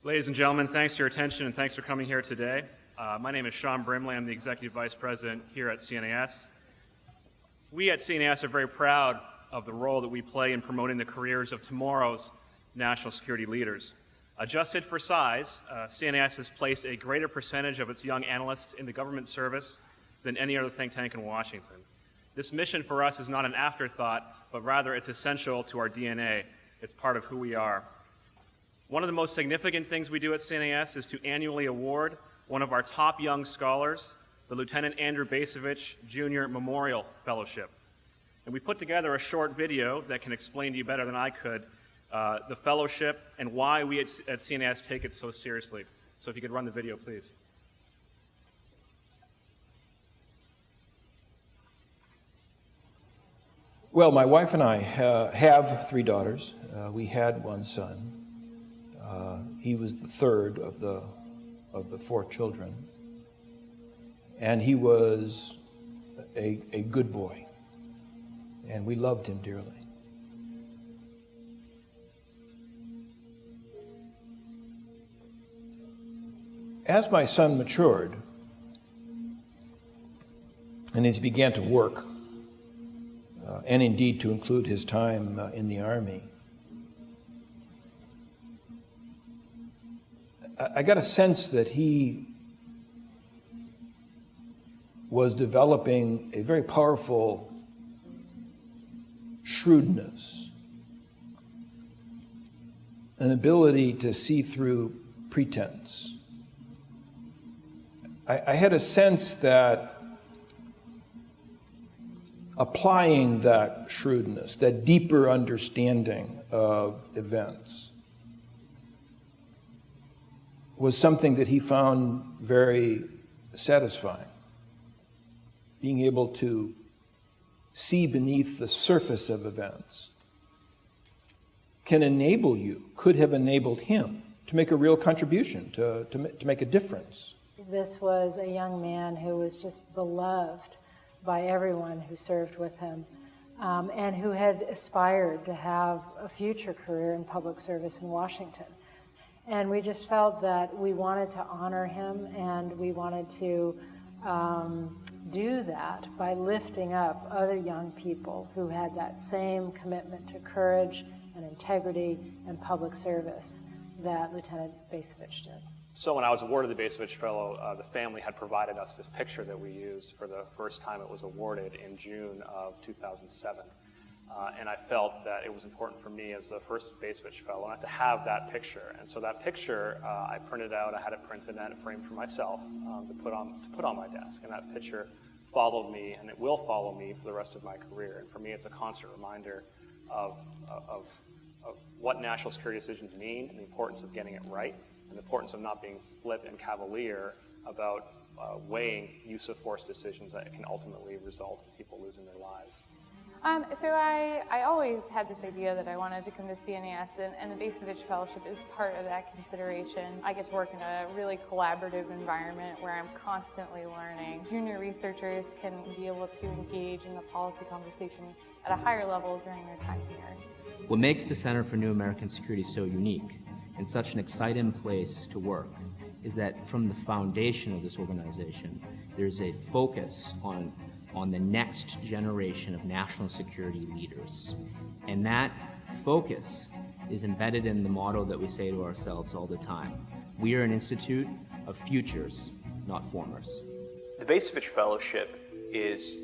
Ladies and gentlemen, thanks for your attention and thanks for coming here today. My name is Sean Brimley. I'm the Executive Vice President here at CNAS. We at CNAS are very proud of the role that we play in promoting the careers of tomorrow's national security leaders. Adjusted for size, CNAS has placed a greater percentage of its young analysts in the government service than any other think tank in Washington. This mission for us is not an afterthought, but rather it's essential to our DNA. It's part of who we are. One of the most significant things we do at CNAS is to annually award one of our top young scholars, the Lieutenant Andrew Bacevich Jr. Memorial Fellowship. And we put together a short video that can explain to you better than I could the fellowship and why we at CNAS take it so seriously. So if you could run the video, please. Well, my wife and I have 3 daughters. We had 1 son. He was the third of the 4 children, and he was a good boy, and we loved him dearly. As my son matured, and as he began to work, and indeed to include his time in the Army, I got a sense that he was developing a very powerful shrewdness, an ability to see through pretense. I had a sense that applying that shrewdness, that deeper understanding of events, was something that he found very satisfying. Being able to see beneath the surface of events can enable you, could have enabled him to make a real contribution, to make a difference. This was a young man who was just beloved by everyone who served with him, and who had aspired to have a future career in public service in Washington. And we just felt that we wanted to honor him, and we wanted to do that by lifting up other young people who had that same commitment to courage and integrity and public service that Lieutenant Bacevich did. So when I was awarded the Bacevich Fellow, the family had provided us this picture that we used for the first time it was awarded in June of 2007. And I felt that it was important for me as the first Bacevich Fellow not to have that picture. And so that picture I printed out. I had it printed and framed for myself to put on my desk. And that picture followed me, and it will follow me for the rest of my career. And for me, it's a constant reminder of what national security decisions mean, and the importance of getting it right, and the importance of not being flip and cavalier about weighing use of force decisions that can ultimately result in people losing their lives. So I always had this idea that I wanted to come to CNAS, and the Bacevich Fellowship is part of that consideration. I get to work in a really collaborative environment where I'm constantly learning. Junior researchers can be able to engage in the policy conversation at a higher level during their time here. What makes the Center for New American Security so unique and such an exciting place to work is that from the foundation of this organization, there's a focus on the next generation of national security leaders. And that focus is embedded in the motto that we say to ourselves all the time. We are an institute of futures, not formers. The Bacevich Fellowship is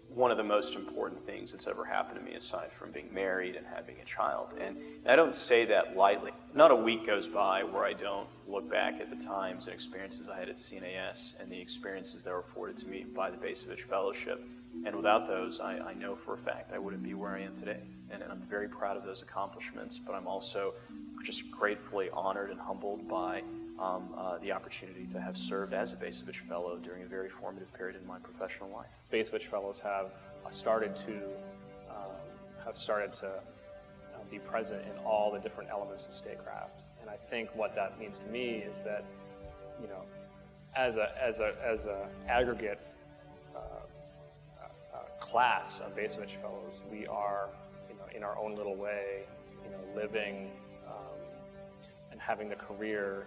one of the most important things that's ever happened to me aside from being married and having a child. And I don't say that lightly. Not a week goes by where I don't look back at the times and experiences I had at CNAS and the experiences that were afforded to me by the Bacevich Fellowship. And without those, I know for a fact I wouldn't be where I am today. And I'm very proud of those accomplishments, but I'm also just gratefully honored and humbled by the opportunity to have served as a Bacevich Fellow during a very formative period in my professional life. Bacevich Fellows have started to be present in all the different elements of statecraft, and I think what that means to me is that, you know, as a aggregate class of Bacevich Fellows, we are, you know, in our own little way, you know, living and having the careers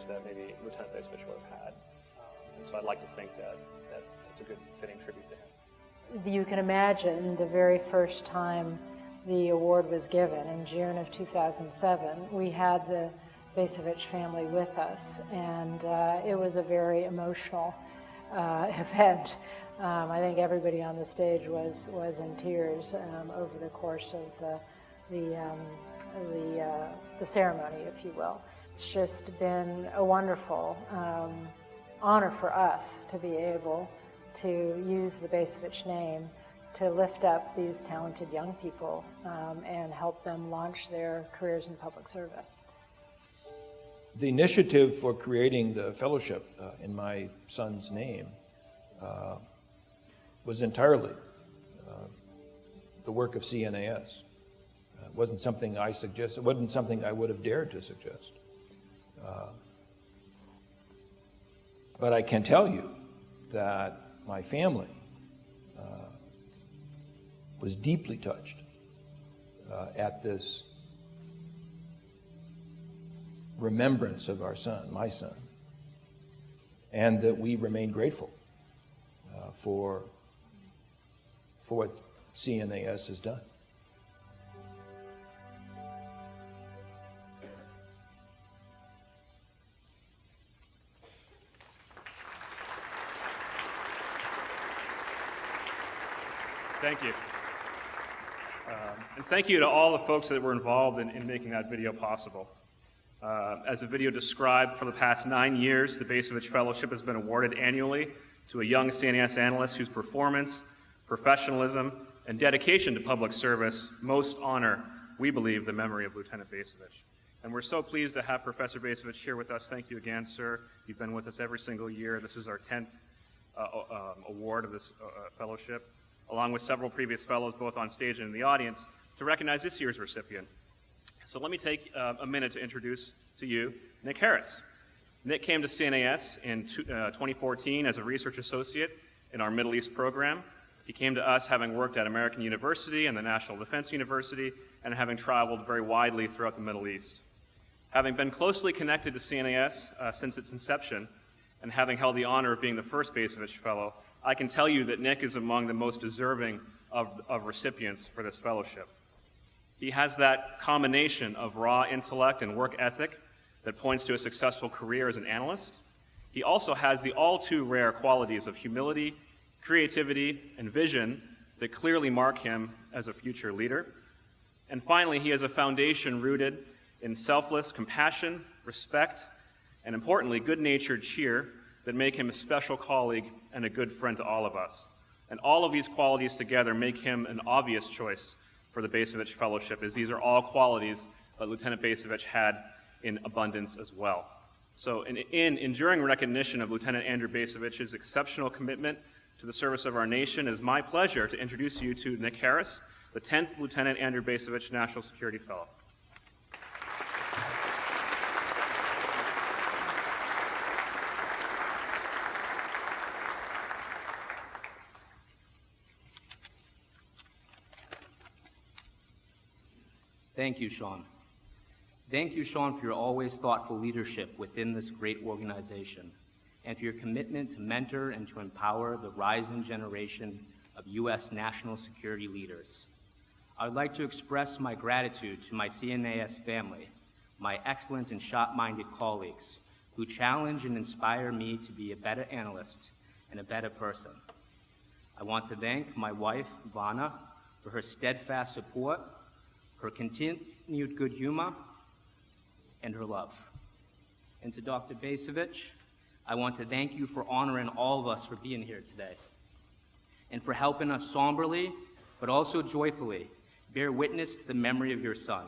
that maybe Lieutenant Bacevich would have had. And so I'd like to think that it's a good fitting tribute to him. You can imagine the very first time the award was given in June of 2007, we had the Bacevich family with us, and it was a very emotional event. I think everybody on the stage was in tears over the course of the ceremony, if you will. It's just been a wonderful honor for us to be able to use the Bacevich name to lift up these talented young people and help them launch their careers in public service. The initiative for creating the fellowship in my son's name was entirely the work of CNAS. It wasn't something I suggested. It wasn't something I would have dared to suggest. But I can tell you that my family was deeply touched at this remembrance of our son, my son, and that we remain grateful for what CNAS has done. Thank you. And thank you to all the folks that were involved in making that video possible. As the video described, for the past 9 years, the Bacevich Fellowship has been awarded annually to a young CNAS analyst whose performance, professionalism, and dedication to public service most honor, we believe, the memory of Lieutenant Bacevich. And we're so pleased to have Professor Bacevich here with us. Thank you again, sir. You've been with us every single year. This is our 10th award of this fellowship, along with several previous fellows, both on stage and in the audience, to recognize this year's recipient. So let me take a minute to introduce to you Nick Harris. Nick came to CNAS in 2014 as a research associate in our Middle East program. He came to us having worked at American University and the National Defense University and having traveled very widely throughout the Middle East. Having been closely connected to CNAS since its inception and having held the honor of being the first Bacevich Fellow, I can tell you that Nick is among the most deserving of recipients for this fellowship. He has that combination of raw intellect and work ethic that points to a successful career as an analyst. He also has the all too rare qualities of humility, creativity, and vision that clearly mark him as a future leader. And finally, he has a foundation rooted in selfless compassion, respect, and importantly, good-natured cheer that make him a special colleague and a good friend to all of us. And all of these qualities together make him an obvious choice for the Bacevich Fellowship, as these are all qualities that Lieutenant Bacevich had in abundance as well. So in enduring recognition of Lieutenant Andrew Bacevich's exceptional commitment to the service of our nation, it is my pleasure to introduce you to Nick Harris, the 10th Lieutenant Andrew Bacevich National Security Fellow. Thank you, Sean. Thank you, Sean, for your always thoughtful leadership within this great organization and for your commitment to mentor and to empower the rising generation of U.S. national security leaders. I would like to express my gratitude to my CNAS family, my excellent and sharp-minded colleagues who challenge and inspire me to be a better analyst and a better person. I want to thank my wife, Vanna, for her steadfast support, her continued good humor, and her love. And to Dr. Bacevich, I want to thank you for honoring all of us for being here today and for helping us somberly, but also joyfully, bear witness to the memory of your son.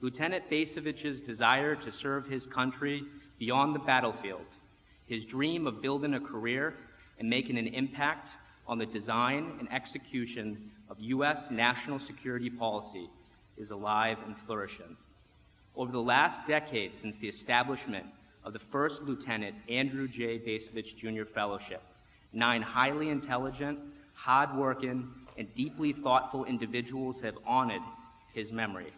Lieutenant Bacevich's desire to serve his country beyond the battlefield, his dream of building a career and making an impact on the design and execution of U.S. national security policy is alive and flourishing. Over the last decade since the establishment of the first Lieutenant Andrew J. Bacevich Jr. Fellowship, 9 highly intelligent, hard-working, and deeply thoughtful individuals have honored his memory.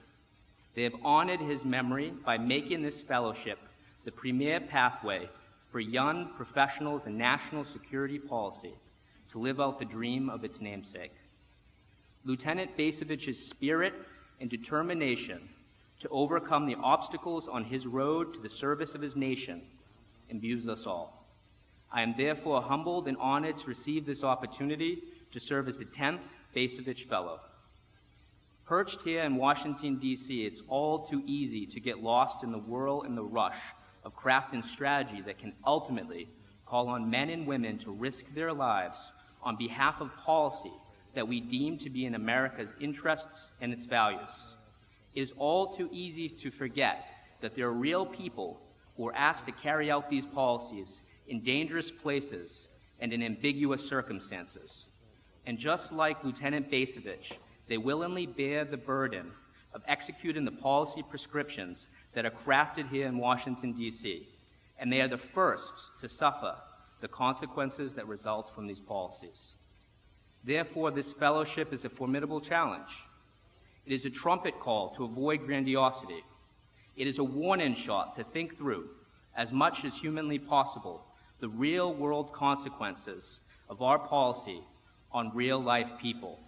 They have honored his memory by making this fellowship the premier pathway for young professionals in national security policy to live out the dream of its namesake. Lieutenant Bacevich's spirit and determination to overcome the obstacles on his road to the service of his nation imbues us all. I am therefore humbled and honored to receive this opportunity to serve as the 10th Bacevich Fellow. Perched here in Washington, D.C., it's all too easy to get lost in the whirl and the rush of crafting strategy that can ultimately call on men and women to risk their lives on behalf of policy that we deem to be in America's interests and its values. It is all too easy to forget that there are real people who are asked to carry out these policies in dangerous places and in ambiguous circumstances. And just like Lieutenant Bacevich, they willingly bear the burden of executing the policy prescriptions that are crafted here in Washington, D.C., and they are the first to suffer the consequences that result from these policies. Therefore, this fellowship is a formidable challenge. It is a trumpet call to avoid grandiosity. It is a warning shot to think through, as much as humanly possible, the real-world consequences of our policy on real-life people.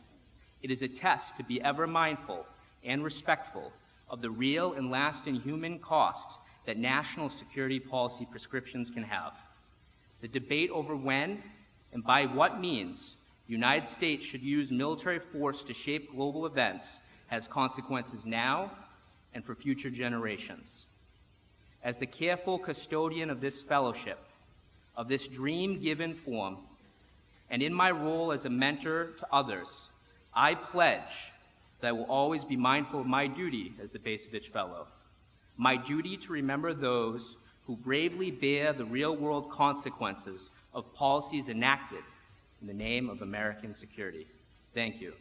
It is a test to be ever mindful and respectful of the real and lasting human cost that national security policy prescriptions can have. The debate over when and by what means the United States should use military force to shape global events has consequences now and for future generations. As the careful custodian of this fellowship, of this dream-given form, and in my role as a mentor to others, I pledge that I will always be mindful of my duty as the Bacevich Fellow, my duty to remember those who bravely bear the real-world consequences of policies enacted in the name of American security. Thank you.